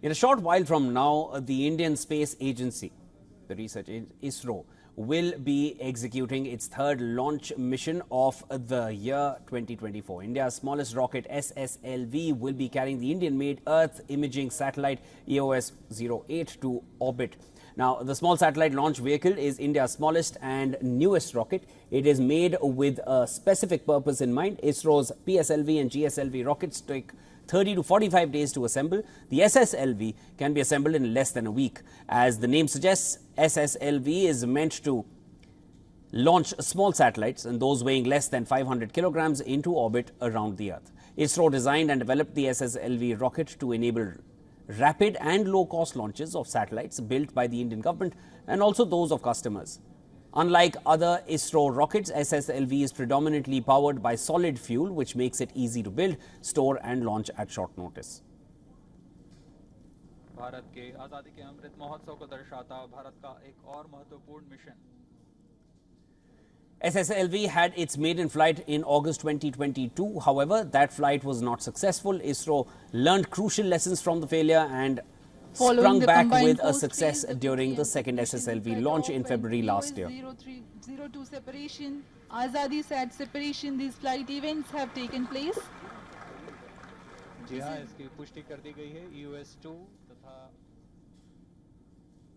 In a short while from now, the Indian Space Agency, the research ISRO, will be executing its third launch mission of the year 2024. India's smallest rocket, SSLV, will be carrying the Indian-made Earth imaging satellite EOS-08 to orbit. Now, the small satellite launch vehicle is India's smallest and newest rocket. It is made with a specific purpose in mind. ISRO's PSLV and GSLV rockets take 30 to 45 days to assemble. The SSLV can be assembled in less than a week. As the name suggests, SSLV is meant to launch small satellites and those weighing less than 500 kilograms into orbit around the Earth. ISRO designed and developed the SSLV rocket to enable rapid and low-cost launches of satellites built by the Indian government and also those of customers. Unlike other ISRO rockets, SSLV is predominantly powered by solid fuel, which makes it easy to build, store and launch at short notice. Bharat के आजादी के अमृत महोत्सव को दर्शाता भारत का एक और महत्वपूर्ण mission SSLV had its maiden flight in August 2022. However, that flight was not successful. ISRO learned crucial lessons from the failure and sprung back with a success during the second SSLV launch in February last year. 0302 separation, Azadi Sat separation, these flight events have taken place. जी हाँ, इसकी पुष्टि कर दी गई है EOS-2 तथा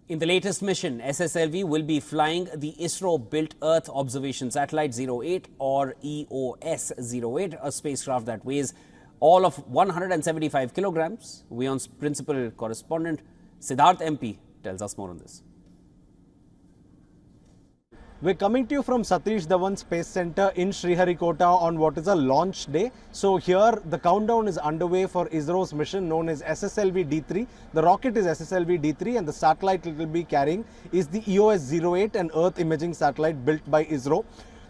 In the latest mission, SSLV will be flying the ISRO-built Earth Observation Satellite 08 or EOS-08, a spacecraft that weighs all of 175 kilograms. WION's principal correspondent Siddharth MP tells us more on this. We're coming to you from Satish Dhawan Space Center in Sriharikota on what is a launch day. So here the countdown is underway for ISRO's mission known as SSLV-D3. The rocket is SSLV-D3 and the satellite it will be carrying is the EOS-08, an Earth imaging satellite built by ISRO.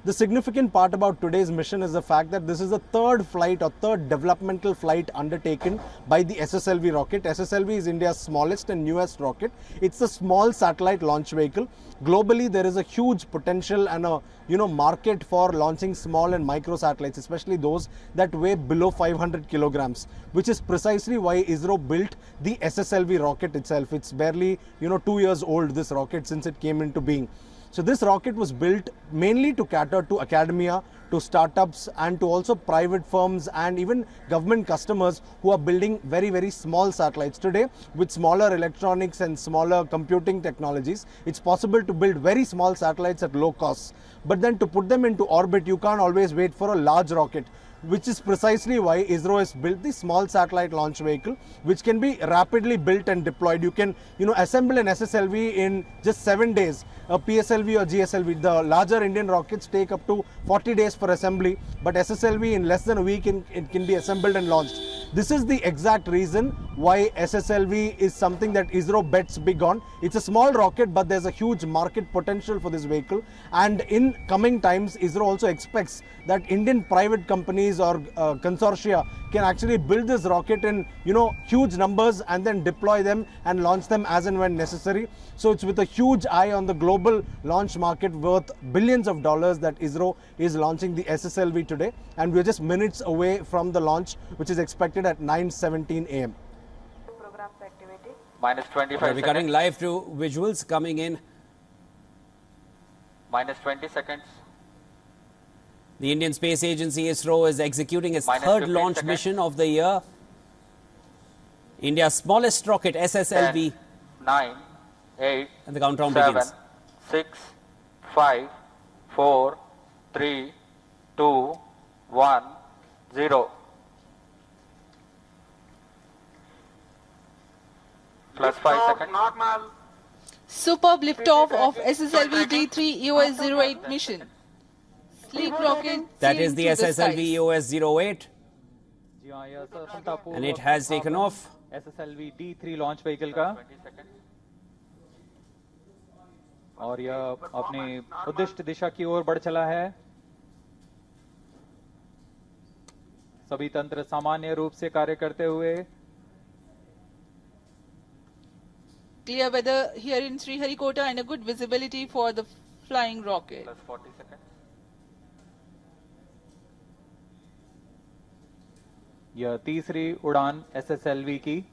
The significant part about today's mission is the fact that this is the third flight or third developmental flight undertaken by the SSLV rocket. SSLV is India's smallest and newest rocket. It's a small satellite launch vehicle. Globally, there is a huge potential and a market for launching small and micro satellites, especially those that weigh below 500 kilograms, which is precisely why ISRO built the SSLV rocket itself. It's barely 2 years old, this rocket, since it came into being. So this rocket was built mainly to cater to academia, to startups and to also private firms and even government customers who are building very, very small satellites. Today, with smaller electronics and smaller computing technologies, it's possible to build very small satellites at low costs. But then to put them into orbit, you can't always wait for a large rocket, which is precisely why ISRO has built the small satellite launch vehicle, which can be rapidly built and deployed. You can, assemble an SSLV in just 7 days. A PSLV or GSLV, the larger Indian rockets take up to 40 days for assembly, but SSLV in less than a week it can be assembled and launched. This is the exact reason why SSLV is something that ISRO bets big on. It's a small rocket, but there's a huge market potential for this vehicle. And in coming times, ISRO also expects that Indian private companies or consortia can actually build this rocket in huge numbers and then deploy them and launch them as and when necessary. So it's with a huge eye on the global launch market worth billions of dollars that ISRO is launching the SSLV today, and we're just minutes away from the launch, which is expected at 9:17 a.m. minus 25 We're seconds. cutting live to visuals coming in. minus 20 seconds. The Indian Space Agency ISRO is executing its Minus third 15 launch seconds. mission of the year. India's smallest rocket, SSLV, 10, 9, 8, and the countdown 7, begins. 6, 5, 4, 3, 2, 1, 0. Plus 5 seconds. Superb liftoff of SSLV-D3 EOS-08 mission. Sleek rocket. That is the sailing through SSLV skies. EOS-08, जी हाँ, यह सफलतापूर्वक and it has taken off. SSLV-D3 launch vehicle का और यह अपनी उद्दिष्ट दिशा की ओर बढ़ चला है। सभी तंत्र सामान्य रूप से कार्य करते हुए Clear weather here in Sriharikota and a good visibility for the flying rocket. plus 40 seconds. यह तीसरी उड़ान SSLV की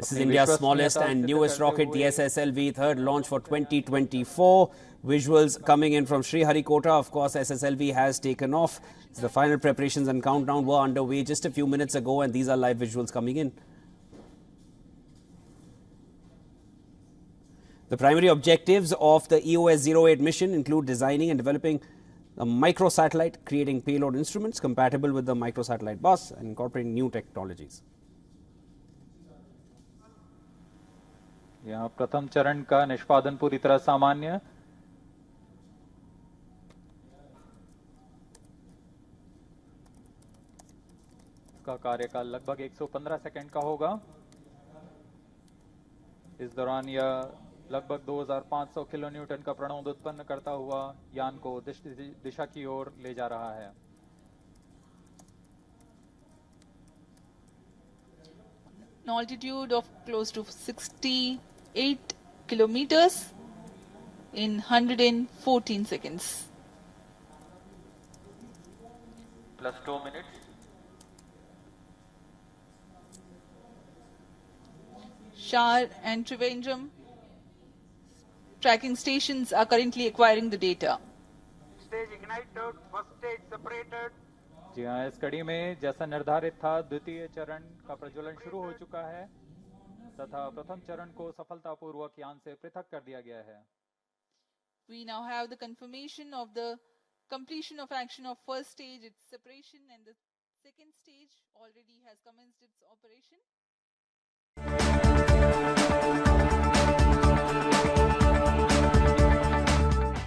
This is India's smallest and newest rocket, the SSLV, third launch for 2024. Visuals coming in from Sriharikota. Of course, SSLV has taken off. The final preparations and countdown were underway just a few minutes ago, and these are live visuals coming in. The primary objectives of the EOS-08 mission include designing and developing a microsatellite, creating payload instruments compatible with the microsatellite bus, and incorporating new technologies. यहाँ प्रथम चरण का निष्पादन पूरी तरह सामान्य। इसका कार्यकाल लगभग 115 सेकंड का होगा। इस दौरान यह लगभग 2500 किलोन्यूटन का प्रणोद उत्पन्न करता हुआ यान को दिशा की ओर ले जा रहा है। An altitude of close to 68 kilometers in 114 seconds. Plus 2 minutes. Shar and Trivandrum tracking stations are currently acquiring the data. Stage ignited, first stage separated. जी हाँ, इस कड़ी में जैसा निर्धारित था द्वितीय चरण का प्रज्वलन शुरू हो चुका है तथा प्रथम चरण को सफलतापूर्वक यान से पृथक कर दिया गया है। We now have the confirmation of the completion of action of first stage, its separation, and the second stage already has commenced its operation.